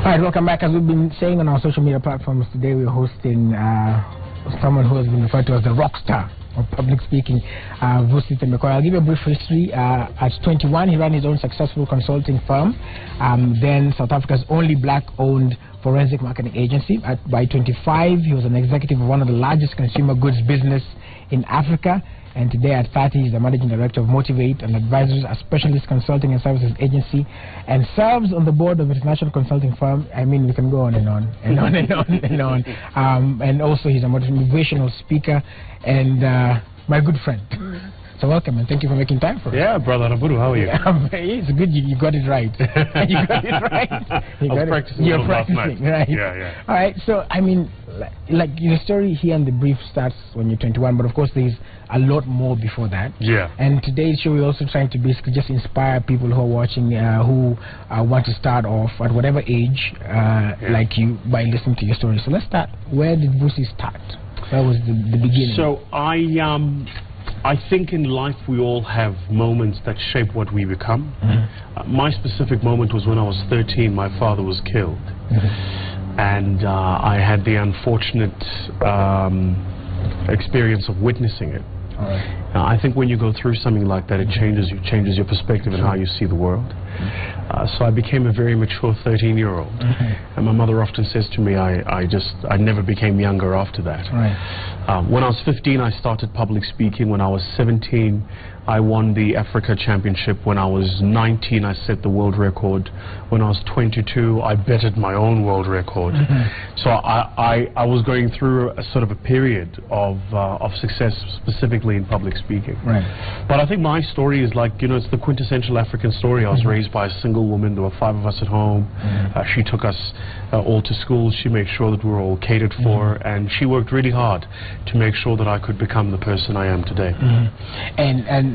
Alright, welcome back. As we've been saying on our social media platforms today, we're hosting someone who has been referred to as the rock star of public speaking, Vusi Temeko. I'll give you a brief history. At 21, he ran his own successful consulting firm, then South Africa's only black-owned forensic marketing agency. By 25, he was an executive of one of the largest consumer goods business in Africa. And today at 30, he's the managing director of Motivate, an advisors, a specialist consulting and services agency, and serves on the board of an international consulting firm. I mean, we can go on and on and on and on and on. And also, he's a motivational speaker and my good friend. So welcome and thank you for making time for us. Yeah, brother Naburu, how are you? It's good you got it right. You got it right. I was practicing last night. Right. Yeah. All right, so I mean, like your story here in the brief starts when you're 21, but of course there's a lot more before that. Yeah. And today's show we're also trying to basically just inspire people who are watching, who want to start off at whatever age, like you, by listening to your story. So let's start. Where did Vusi start? Where was the beginning? So I think in life we all have moments that shape what we become. My specific moment was when I was 13, my father was killed. And I had the unfortunate experience of witnessing it. I think when you go through something like that, it changes your perspective and how you see the world. So I became a very mature 13-year-old. And my mother often says to me, I never became younger after that. When I was 15, I started public speaking. When I was 17, I won the Africa Championship. When I was 19, I set the world record. When I was 22, I betted my own world record. So I was going through a sort of a period of success, specifically in public speaking. But I think my story is like, you know, it's the quintessential African story. I was raised by a single woman. There were 5 of us at home. She took us all to school. She made sure that we were all catered for, and she worked really hard to make sure that I could become the person I am today.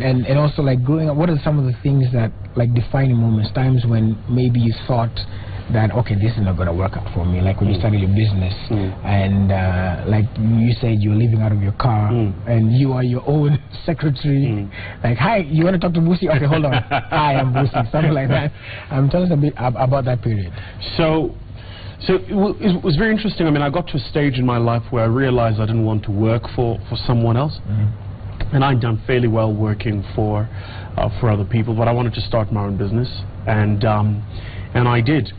And also, like, growing up, what are some of the things that, like, defining moments, times when maybe you thought that, okay, this is not going to work out for me, like when you started your business, and like you said, you're living out of your car, and you are your own secretary, like, hi, you want to talk to Vusi? Okay, hold on. Hi, I'm Vusi, something like that. Tell us a bit about that period. So it was very interesting. I mean, I got to a stage in my life where I realized I didn't want to work for someone else. And I'd done fairly well working for other people, but I wanted to start my own business, and I did.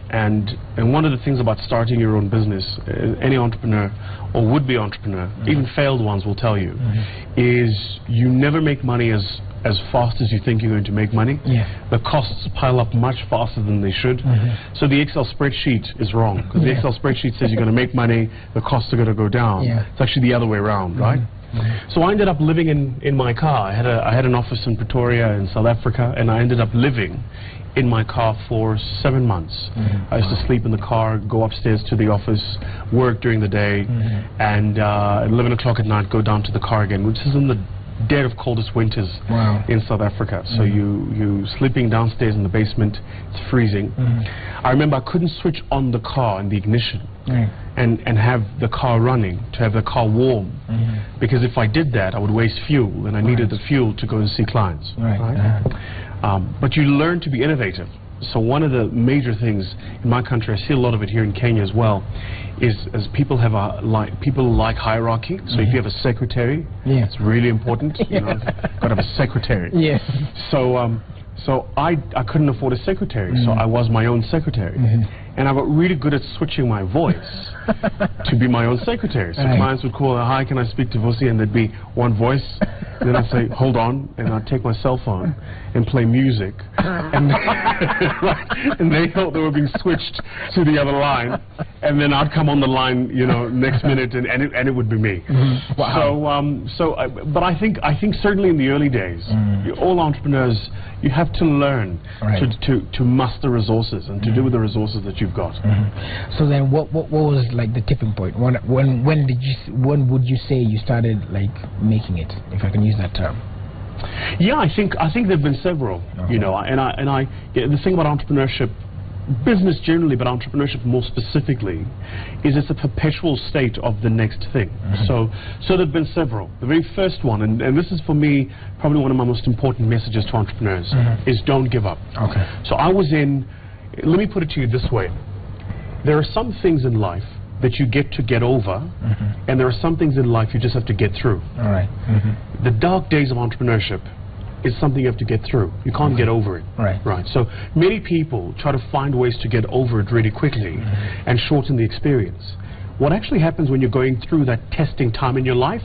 And one of the things about starting your own business, any entrepreneur or would-be entrepreneur, even failed ones will tell you, is you never make money as fast as you think you're going to make money. The costs pile up much faster than they should. So the Excel spreadsheet is wrong, because the Excel spreadsheet says you're going to make money, the costs are going to go down. It's actually the other way around, right? So I ended up living in my car. I had an office in Pretoria in South Africa, and I ended up living in my car for 7 months. I used to sleep in the car, go upstairs to the office, work during the day, and at 11 o'clock at night go down to the car again, which is in the dead of coldest winters in South Africa. So you sleeping downstairs in the basement, it's freezing. I remember I couldn't switch on the car in the ignition and have the car running, to have the car warm, because if I did that I would waste fuel, and I needed the fuel to go and see clients. But you learn to be innovative. So one of the major things in my country, I see a lot of it here in Kenya as well, is as people have people like hierarchy. So if you have a secretary, it's really important. You know, got to have a secretary. So I couldn't afford a secretary, so I was my own secretary. And I got really good at switching my voice to be my own secretary. So clients would call, hi, can I speak to Vusi? And there'd be one voice. And then I'd say, hold on. And I'd take my cell phone and play music. And, and they thought they were being switched to the other line. And then I'd come on the line, you know, next minute, and it would be me. But I think certainly in the early days, all entrepreneurs, you have to learn to muster resources and to do with the resources that you've got. So then, what was like the tipping point? When would you say you started like making it, if I can use that term? Yeah, I think there've been several. You know, the thing about entrepreneurship, business generally, but entrepreneurship more specifically, is it's a perpetual state of the next thing. So there've been several. The very first one, and this is for me probably one of my most important messages to entrepreneurs, is don't give up. So I was in, let me put it to you this way. there are some things in life that you get over, and there are some things in life you just have to get through. All right. The dark days of entrepreneurship is something you have to get through. You can't get over it. Right. So many people try to find ways to get over it really quickly and shorten the experience. What actually happens when you're going through that testing time in your life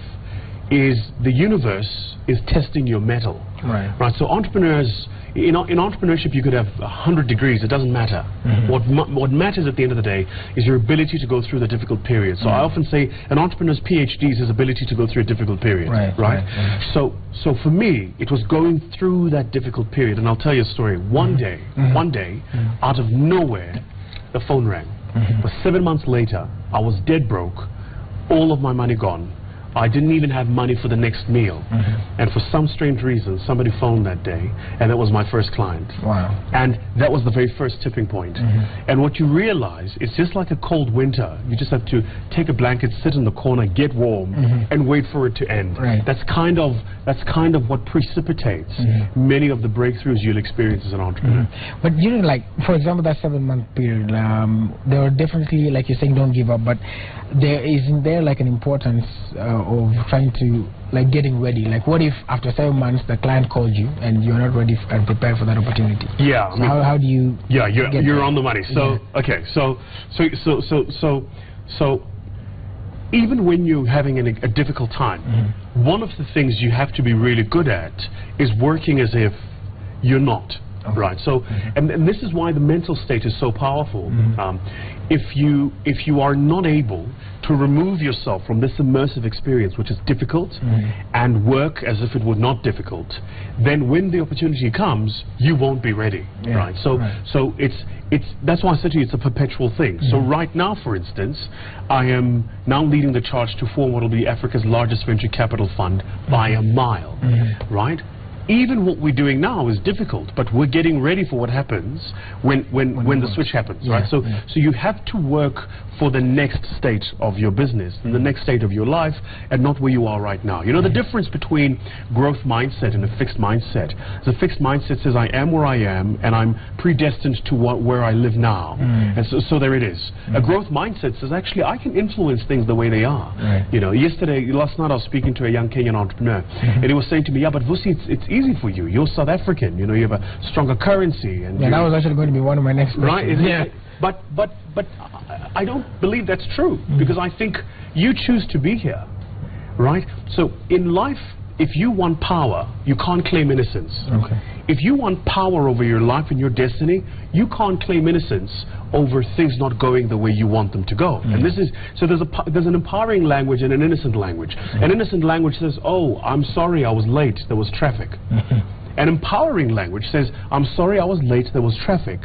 is the universe is testing your mettle. Right. So entrepreneurs, in entrepreneurship, you could have 100 degrees. It doesn't matter. What matters at the end of the day is your ability to go through the difficult period. So I often say an entrepreneur's PhD is his ability to go through a difficult period. Right. So for me, it was going through that difficult period. And I'll tell you a story. One day, out of nowhere, the phone rang. But 7 months later, I was dead broke, all of my money gone. I didn't even have money for the next meal. And for some strange reason, somebody phoned that day, and that was my first client. Wow. And that was the very first tipping point. And what you realize, it's just like a cold winter. You just have to take a blanket, sit in the corner, get warm, and wait for it to end. Right. That's kind of what precipitates many of the breakthroughs you'll experience as an entrepreneur. But you know, like, for example, that 7 month period, there are definitely, like you're saying, don't give up, but isn't there like an importance of trying to, like, getting ready? Like, what if after 7 months the client called you and you're not ready and prepared for that opportunity? Yeah. So how do you? Yeah, you're on the money. So okay, so even when you're having a difficult time, one of the things you have to be really good at is working as if you're not. Right. So, and this is why the mental state is so powerful. If you are not able to remove yourself from this immersive experience, which is difficult, and work as if it were not difficult, then when the opportunity comes, you won't be ready. Right. So that's why I said to you, it's a perpetual thing. So right now, for instance, I am now leading the charge to form what will be Africa's largest venture capital fund by a mile. Right. Even what we're doing now is difficult, but we're getting ready for what happens when the switch happens, right? So you have to work for the next state of your business, the next state of your life, and not where you are right now. You know, the difference between growth mindset and a fixed mindset. The fixed mindset says I am where I am, and I'm predestined to where I live now, and so there it is. A growth mindset says, actually, I can influence things the way they are. You know, last night I was speaking to a young Kenyan entrepreneur, and he was saying to me, yeah, but Vusi, it's easy for you. You're South African. You know, you have a stronger currency. And that was actually going to be one of my next questions. Right? But I don't believe that's true, because I think you choose to be here, right? So in life, if you want power, you can't claim innocence. If you want power over your life and your destiny, you can't claim innocence over things not going the way you want them to go. And this is, so there's an empowering language and an innocent language. An innocent language says, oh, I'm sorry I was late, there was traffic. An empowering language says, I'm sorry I was late, there was traffic,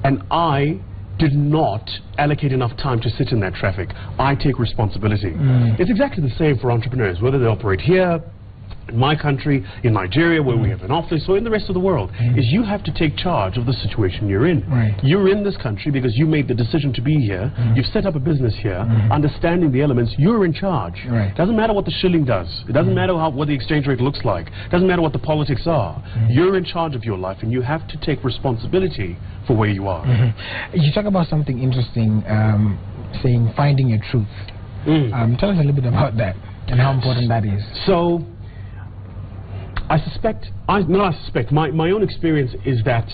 and I did not allocate enough time to sit in that traffic. I take responsibility. It's exactly the same for entrepreneurs, whether they operate here, in my country, in Nigeria, where we have an office, or in the rest of the world, is you have to take charge of the situation you're in. You're in this country because you made the decision to be here. You've set up a business here, understanding the elements. You're in charge. It doesn't matter what the shilling does. It doesn't matter what the exchange rate looks like. It doesn't matter what the politics are. You're in charge of your life, and you have to take responsibility for where you are. You talk about something interesting, saying finding your truth. Tell us a little bit about that and how important that is. So, I suspect, my own experience is that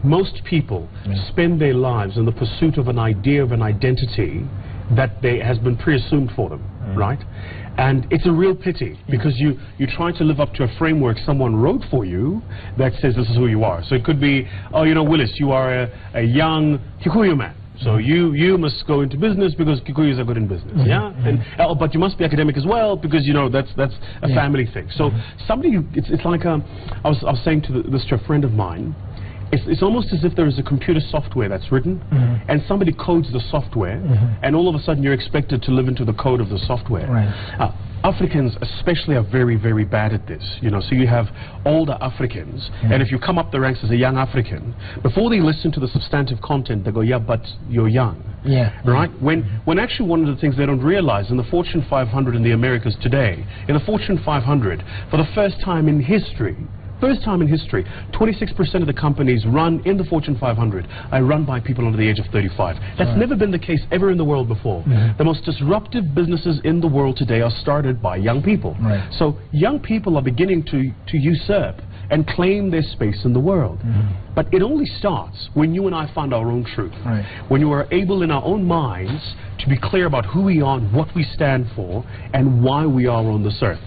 most people spend their lives in the pursuit of an idea of an identity that has been pre-assumed for them, right? And it's a real pity, because you try to live up to a framework someone wrote for you that says this is who you are. So it could be, oh, you know, Willis, you are a young Kikuyu man. So you must go into business because Kikuyus are good in business, and but you must be academic as well, because you know that's a family thing. So it's like I was saying this to a friend of mine. It's almost as if there is a computer software that's written, and somebody codes the software, and all of a sudden you're expected to live into the code of the software. Africans especially are very, very bad at this, you know. So you have older Africans, and if you come up the ranks as a young African, before they listen to the substantive content, they go, yeah, but you're young. Right? When actually one of the things they don't realize, in the Fortune 500 in the Americas today, in the Fortune 500, for the first time in history, first time in history, 26% of the companies run in the Fortune 500 are run by people under the age of 35. That's never been the case ever in the world before. The most disruptive businesses in the world today are started by young people. So young people are beginning to usurp and claim their space in the world. But it only starts when you and I find our own truth. When you are able in our own minds to be clear about who we are, what we stand for, and why we are on this earth.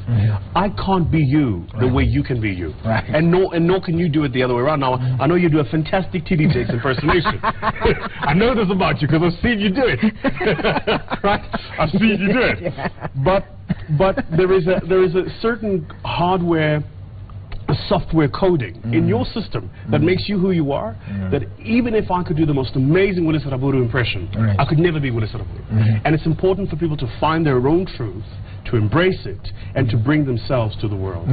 I can't be you the way you can be you. And nor can you do it the other way around. Now, I know you do a fantastic TD Jakes impersonation. I know this about you because I've seen you do it. Right? I've seen you do it. But there is a certain hardware, a software coding in your system that makes you who you are, that even if I could do the most amazing Willis Raburu impression, I could never be Willis Raburu. And it's important for people to find their own truth, to embrace it, and to bring themselves to the world.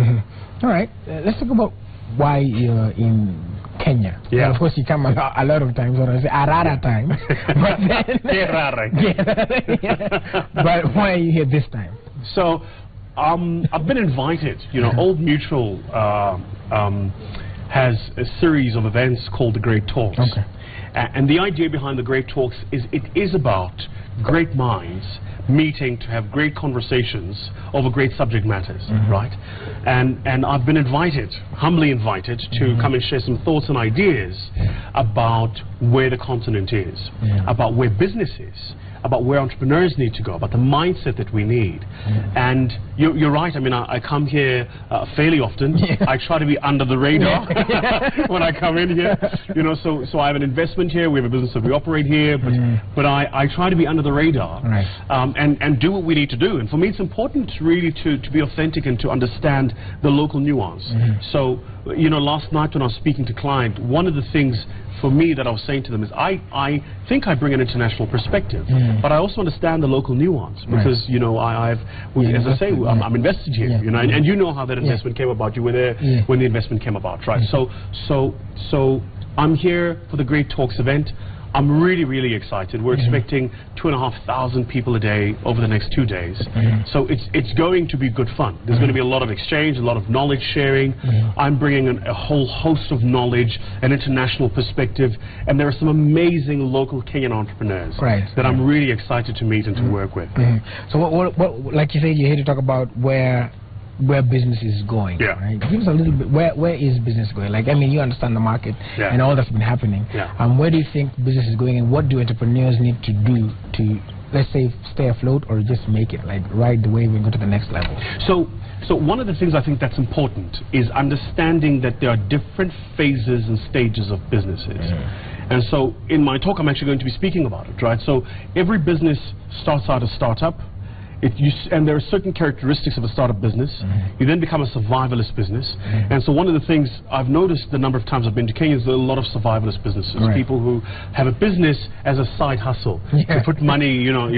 All right, let's talk about why you're in Kenya. Well, of course, you come a lot of times, or I say a rara times. But why are you here this time? So, I've been invited. You know, Old Mutual has a series of events called the Great Talks. And the idea behind the Great Talks is it is about great minds meeting to have great conversations over great subject matters, right? And I've been invited, humbly invited, to come and share some thoughts and ideas about where the continent is, about where business is, about where entrepreneurs need to go, about the mindset that we need. And you're right. I mean, I come here fairly often. I try to be under the radar when I come in here. You know, so I have an investment here. We have a business that we operate here, but I try to be under the radar and do what we need to do. And for me, it's important really to be authentic and to understand the local nuance. So, you know, last night when I was speaking to client, one of the things for me that I was saying to them is I think I bring an international perspective, but I also understand the local nuance because, you know, as I say, I'm invested here, you know, and you know how that investment came about. You were there when the investment came about, right? So I'm here for the Great Talks event. I'm really, really excited. We're expecting 2,500 people a day over the next 2 days. So it's going to be good fun. There's going to be a lot of exchange, a lot of knowledge sharing. I'm bringing a whole host of knowledge, an international perspective, and there are some amazing local Kenyan entrepreneurs that I'm really excited to meet and to work with. So what, like you said, you're here to talk about where business is going, right? Give us a little bit, where is business going? Like, I mean, you understand the market and all that's been happening. Where do you think business is going, and what do entrepreneurs need to do to, let's say, stay afloat or just make it, like, ride the wave and go to the next level? So one of the things I think that's important is understanding that there are different phases and stages of businesses. And so in my talk, I'm actually going to be speaking about it, right? So every business starts out as startup. And there are certain characteristics of a startup business. You then become a survivalist business. And so one of the things I've noticed the number of times I've been to Kenya is there are a lot of survivalist businesses. People who have a business as a side hustle to put money, you know.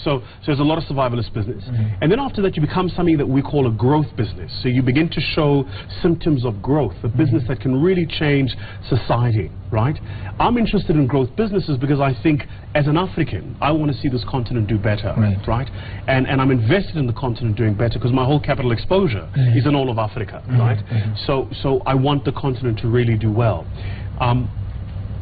So there's a lot of survivalist business. And then after that you become something that we call a growth business. So you begin to show symptoms of growth, a business that can really change society, right? I'm interested in growth businesses because I think as an African, I want to see this continent do better, right? And I'm invested in the continent doing better because my whole capital exposure is in all of Africa, right? So I want the continent to really do well.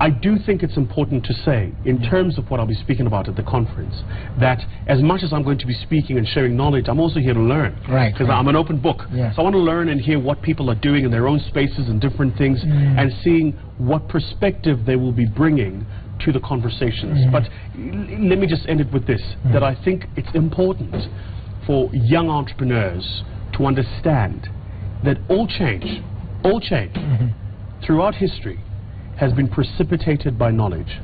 I do think it's important to say, in terms of what I'll be speaking about at the conference, that as much as I'm going to be speaking and sharing knowledge, I'm also here to learn. Because I'm an open book. So I want to learn and hear what people are doing in their own spaces and different things, and seeing what perspective they will be bringing to the conversations. But let me just end it with this, that I think it's important for young entrepreneurs to understand that all change throughout history has been precipitated by knowledge.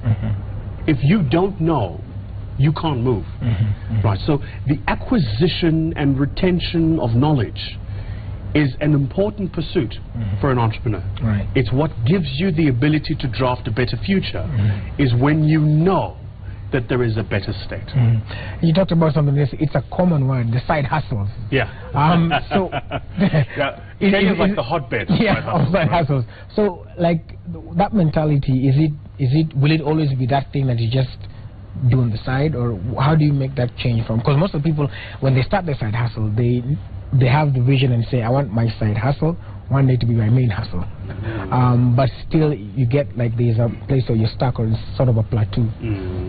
If you don't know, you can't move. Right? So the acquisition and retention of knowledge is an important pursuit for an entrepreneur. It's what gives you the ability to draft a better future, is when you know that there is a better state. You talked about something else. It's a common word, the side hustles. So Kenya is like the hotbed of side hustles. So, like, that mentality, will it always be that thing that you just do on the side, or how do you make that change from? Because most of the people, when they start their side hustle, they have the vision and say, I want my side hustle one day to be my main hustle. But still, you get like there's a place where you're stuck, or it's sort of a plateau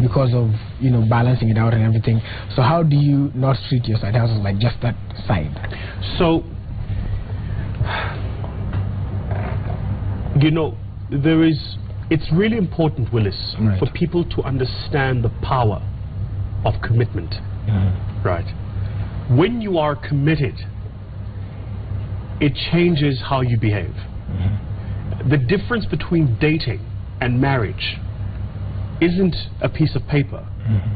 because of, you know, balancing it out and everything. So how do you not treat your side hustles like just that side? So, you know, it's really important, Willis, for people to understand the power of commitment. Right. When you are committed, it changes how you behave. The difference between dating and marriage isn't a piece of paper.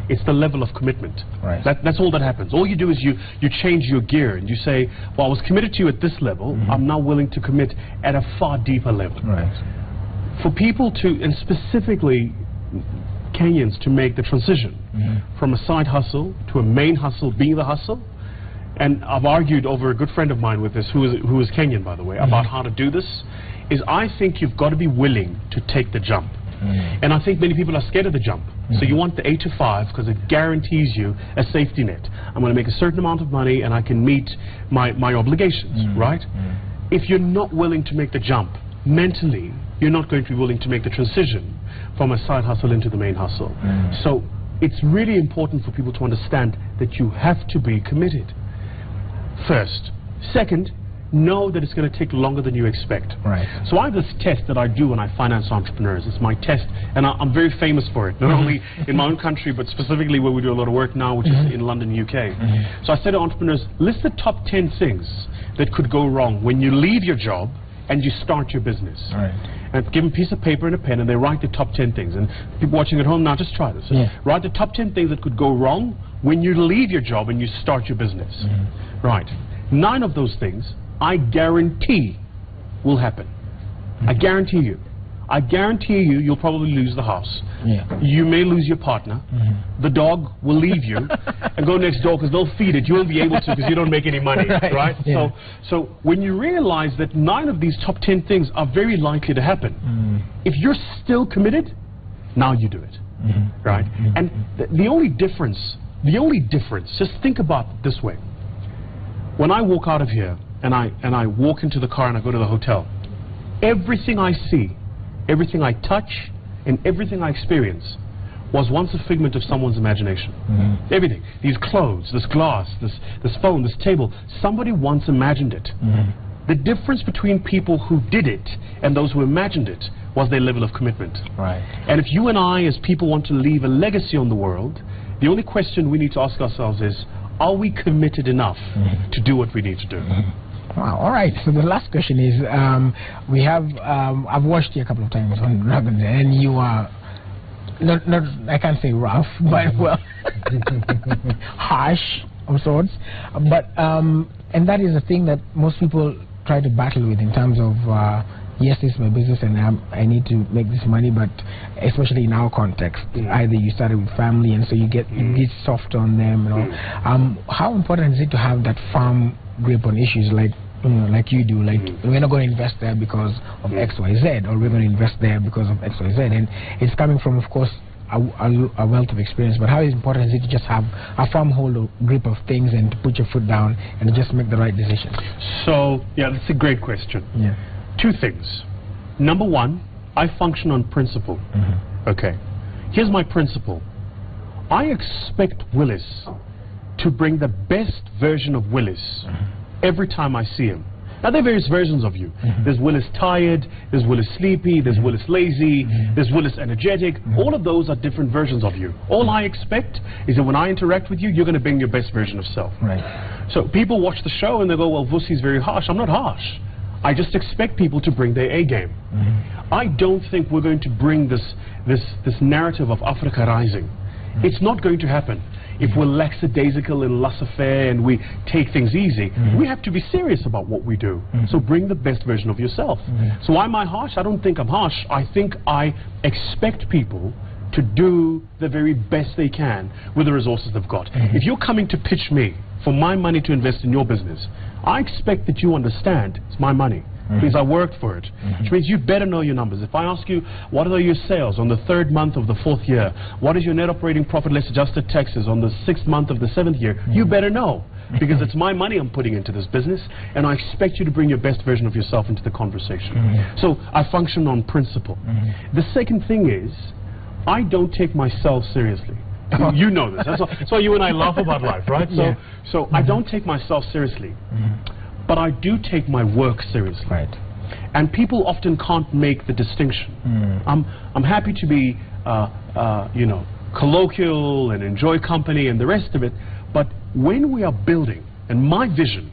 It's the level of commitment. That's all that happens. All you do is you change your gear and you say, well, I was committed to you at this level, I'm now willing to commit at a far deeper level. For people to, and specifically Kenyans, to make the transition from a side hustle to a main hustle, being the hustle, and I've argued over a good friend of mine with this, who is Kenyan, by the way, about how to do this, is I think you've got to be willing to take the jump. And I think many people are scared of the jump. So you want the 8 to 5 because it guarantees you a safety net. I'm going to make a certain amount of money and I can meet my obligations, right? If you're not willing to make the jump, mentally, you're not going to be willing to make the transition from a side hustle into the main hustle. So it's really important for people to understand that you have to be committed. First. Second, know that it's going to take longer than you expect. So I have this test that I do when I finance entrepreneurs. It's my test, and I'm very famous for it, not only in my own country, but specifically where we do a lot of work now, which is in London, UK. So I say to entrepreneurs, list the top 10 things that could go wrong when you leave your job and you start your business. And give them a piece of paper and a pen, and they write the top 10 things. And people watching at home now, just try this. Write the top 10 things that could go wrong when you leave your job and you start your business. 9 of those things, I guarantee, will happen. I guarantee you. I guarantee you, you'll probably lose the house. You may lose your partner. The dog will leave you and go next door because they'll feed it. You won't be able to because you don't make any money, right? So when you realize that 9 of these top 10 things are very likely to happen, if you're still committed, now you do it, right? And the only difference, just think about it this way. When I walk out of here and I walk into the car and I go to the hotel, everything I see, everything I touch, and everything I experience was once a figment of someone's imagination. Everything. These clothes, this glass, this phone, this table, somebody once imagined it. The difference between people who did it and those who imagined it was their level of commitment. And if you and I as people want to leave a legacy on the world, the only question we need to ask ourselves is, are we committed enough to do what we need to do? Wow, all right. So the last question is, we have, I've watched you a couple of times on Dragon, and you are, not, I can't say rough, but well, harsh of sorts. But, and that is a thing that most people try to battle with in terms of, yes, this is my business and I need to make this money, but especially in our context, either you started with family and so you get soft on them, you know. How important is it to have that firm grip on issues like, you know, like you do, like we're not going to invest there because of X, Y, Z, or we're going to invest there because of X, Y, Z, and it's coming from, of course, a wealth of experience, but how important is it to just have a firm hold of grip of things and to put your foot down and just make the right decision? So, yeah, that's a great question. 2 things. Number 1, I function on principle. Okay. Here's my principle. I expect Willis to bring the best version of Willis every time I see him. Now, there are various versions of you. There's Willis tired, there's Willis sleepy, there's Willis lazy, there's Willis energetic. All of those are different versions of you. All I expect is that when I interact with you, you're going to bring your best version of self. So people watch the show and they go, well, Vusi's very harsh. I'm not harsh. I just expect people to bring their A game. I don't think we're going to bring this narrative of Africa rising. It's not going to happen. If we're lackadaisical and laissez-faire and we take things easy, we have to be serious about what we do. So bring the best version of yourself. So why am I harsh? I don't think I'm harsh. I think I expect people to do the very best they can with the resources they've got. If you're coming to pitch me for my money to invest in your business, I expect that you understand it's my money. It means I worked for it. Which means you better know your numbers. If I ask you, what are your sales on the 3rd month of the 4th year? What is your net operating profit less adjusted taxes on the 6th month of the 7th year? You better know. Because it's my money I'm putting into this business, and I expect you to bring your best version of yourself into the conversation. So I function on principle. The second thing is, I don't take myself seriously. You know this. That's why you and I laugh about life, right? So I don't take myself seriously, but I do take my work seriously. Right. And people often can't make the distinction. I'm happy to be, you know, colloquial and enjoy company and the rest of it, but when we are building, and my vision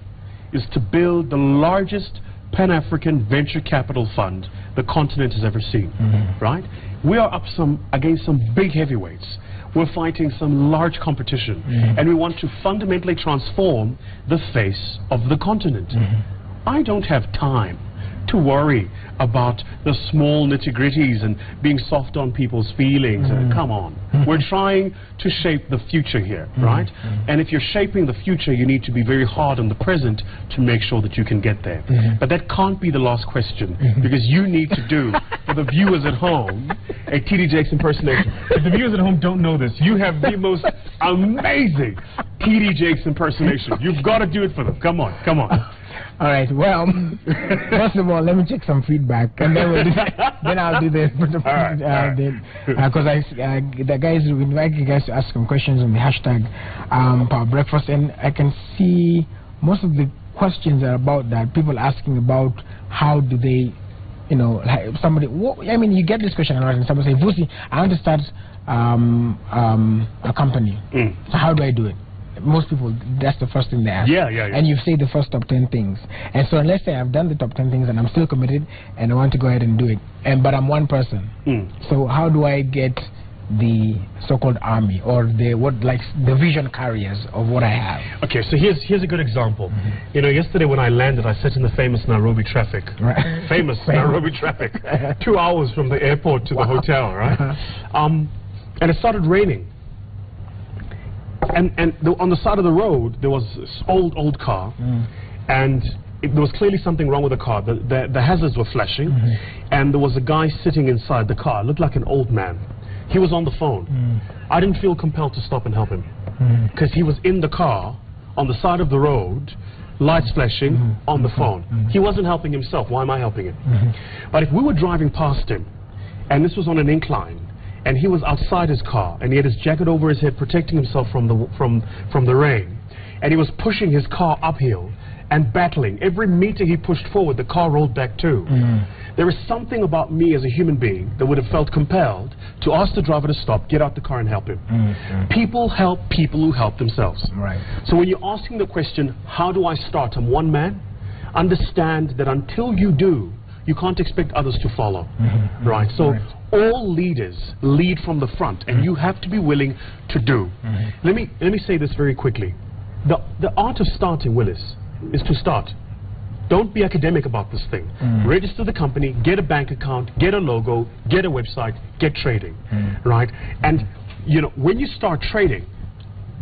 is to build the largest Pan-African venture capital fund the continent has ever seen, right? We are up against some big heavyweights. We're fighting some large competition, and we want to fundamentally transform the face of the continent. I don't have time to worry about the small nitty-gritties and being soft on people's feelings. Come on. We're trying to shape the future here, right? And if you're shaping the future, you need to be very hard on the present to make sure that you can get there. But that can't be the last question, because you need to do, for the viewers at home, a TD Jakes impersonation. If the viewers at home don't know this, you have the most amazing TD Jakes impersonation. You've got to do it for them. Come on, come on. All right. Well, first of all, let me check some feedback, and then we'll then I'll do the because the guys we invite you guys to ask some questions on the hashtag Power Breakfast, and I can see most of the questions are about that. People asking about how do they, you know, like somebody. I mean, you get this question a lot, and somebody say, "Vusi, I want to start a company. So how do I do it?" Most people, that's the first thing they ask. Yeah. And you've said the first top 10 things. And so let's say I've done the top 10 things and I'm still committed and I want to go ahead and do it. But I'm one person. So how do I get the so-called army or the the vision carriers of what I have? Okay, so here's a good example. You know, yesterday when I landed, I sat in the famous Nairobi traffic. Right. Famous Nairobi traffic. 2 hours from the airport to the hotel, right? And it started raining. And on the side of the road, there was this old car, and there was clearly something wrong with the car. The hazards were flashing, and there was a guy sitting inside the car. It looked like an old man. He was on the phone. I didn't feel compelled to stop and help him, because he was in the car, on the side of the road, lights flashing, on the phone. He wasn't helping himself. Why am I helping him? But if we were driving past him, and this was on an incline, and he was outside his car, and he had his jacket over his head protecting himself from the rain, and he was pushing his car uphill and battling. Every meter he pushed forward, the car rolled back too. There is something about me as a human being that would have felt compelled to ask the driver to stop, get out the car and help him. People help people who help themselves. Right. So when you're asking the question, how do I start? I'm one man. Understand that until you do, you can't expect others to follow. Right? So all leaders lead from the front, and you have to be willing to do. Let me say this very quickly. The art of starting, Willis, is to start. Don't be academic about this thing. Register the company, get a bank account, get a logo, get a website, get trading. Right? And you know, when you start trading,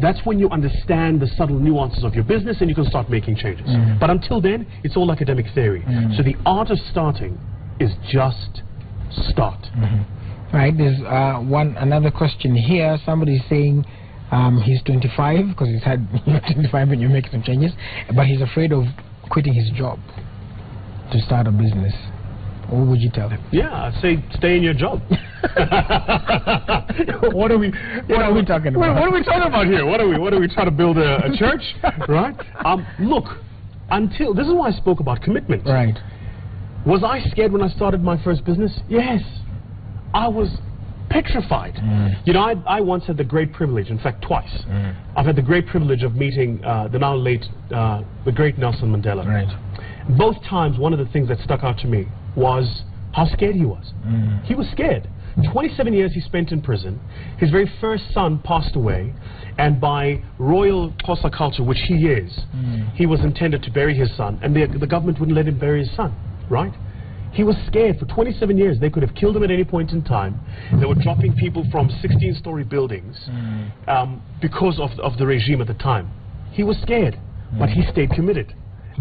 that's when you understand the subtle nuances of your business and you can start making changes. But until then, it's all academic theory. So the art of starting is just start. Right, there's another question here. Somebody's saying he's 25, because he's had 25 when you make some changes, but he's afraid of quitting his job to start a business. What would you tell him? Yeah, I'd say stay in your job. What are we talking about? What are we talking about here? What are we trying to build a church? Right? Look, this is why I spoke about commitment. Right. Was I scared when I started my first business? Yes. I was petrified. You know, I once had the great privilege, in fact twice, I've had the great privilege of meeting the now late, the great Nelson Mandela. Right. Both times, one of the things that stuck out to me was how scared he was. He was scared. 27 years he spent in prison. His very first son passed away, and by royal Xhosa culture, which he is, he was intended to bury his son, and the government wouldn't let him bury his son, right? He was scared. For 27 years, they could have killed him at any point in time. They were dropping people from 16-story buildings because of the regime at the time. He was scared, but he stayed committed.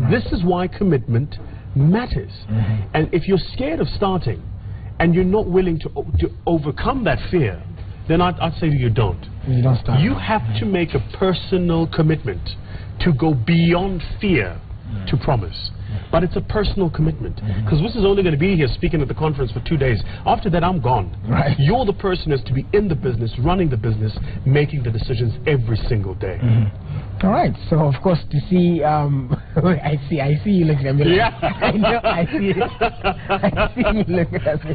This is why commitment matters. And if you're scared of starting and you're not willing to overcome that fear, then I'd say to you, don't. You don't start. You have to make a personal commitment to go beyond fear to promise. But it's a personal commitment. Because this is only going to be here speaking at the conference for 2 days. After that, I'm gone. Right. You're the person who has to be in the business, running the business, making the decisions every single day. All right. So, of course, to see, I see you looking at me. Yeah. I know, I see you looking at me.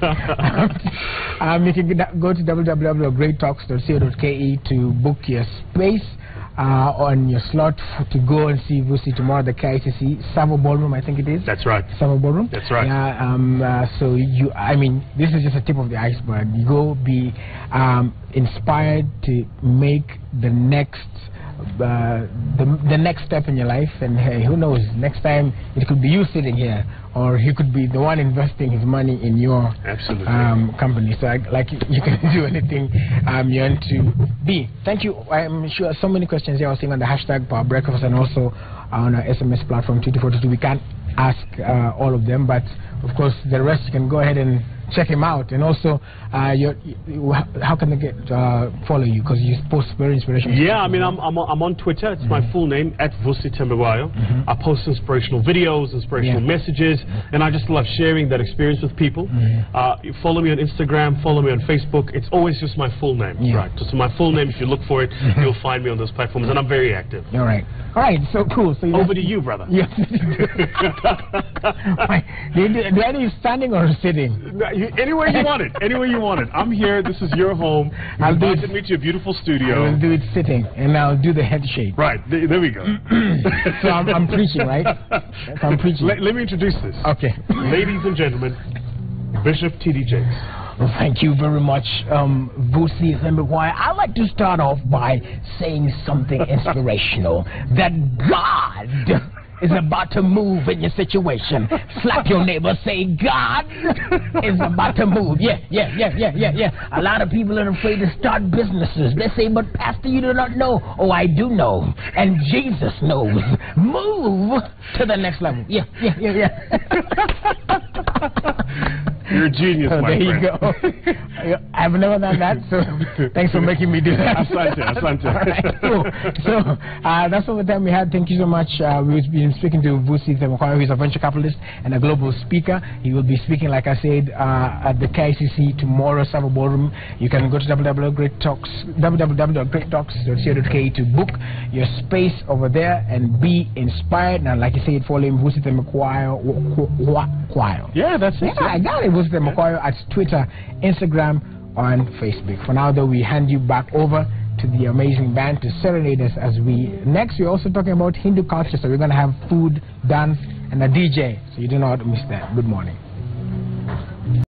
You can go to www.greattalks.co.ke to book your space on your slot to go and see Vusi tomorrow at the KICC Savo Ballroom, I think it is. That's right. Savo Ballroom. That's right. Yeah. So I mean, this is just a tip of the iceberg. You go be inspired to make the next step in your life, and hey, who knows, next time it could be you sitting here, or he could be the one investing his money in your company. So like you can do anything you want to be. Thank you. I'm sure so many questions here I was seeing on the hashtag Power Breakfast and also on our SMS platform 2422. We can't ask all of them, but of course the rest you can go ahead and check him out. And also how can they get follow you, because you post very inspirational stuff. I mean, I'm on Twitter. It's my full name, @Vusi-Tembewayo. I post inspirational videos, inspirational messages, and I just love sharing that experience with people. You follow me on Instagram, follow me on Facebook. It's always just my full name. Right, just my full name. If you look for it, you'll find me on those platforms, and I'm very active. All right, so cool. So over to you, brother. Yes. Do I need standing or sitting? Anywhere you want it. Anywhere you want it. I'm here. This is your home. You invited me to your beautiful studio. I'll do it sitting, and I'll do the head shake. Right. There we go. So I'm preaching, right? So I'm preaching. Let me introduce this. Okay. Ladies and gentlemen, Bishop T.D. Jakes. Well, thank you very much, Vusi Tembewayo. I'd like to start off by saying something inspirational. That God is about to move in your situation. Slap your neighbor, say, God is about to move. Yeah. A lot of people are afraid to start businesses. They say, but Pastor, you do not know. Oh, I do know. And Jesus knows. Move to the next level. Yeah. You're a genius, my friend. There you go. I've never done that, so thanks for making me do that. Asante. Right, cool. So that's all the time we had. Thank you so much. We've been speaking to Vusi Tembewayo, who is a venture capitalist and a global speaker. He will be speaking, like I said, at the KICC tomorrow, Savo Ballroom. You can go to www.greattalks.co.ke to book your space over there and be inspired. Now, like you said, follow him, Vusi Tembewayo. Yeah, that's it. Yeah, I got it. Vusi Tembewayo at Twitter, Instagram, and Facebook. For now, though, we hand you back over to the amazing band to serenade us as next we're also talking about Hindu culture, so we're going to have food, dance, and a DJ, so you do not miss that. Good morning.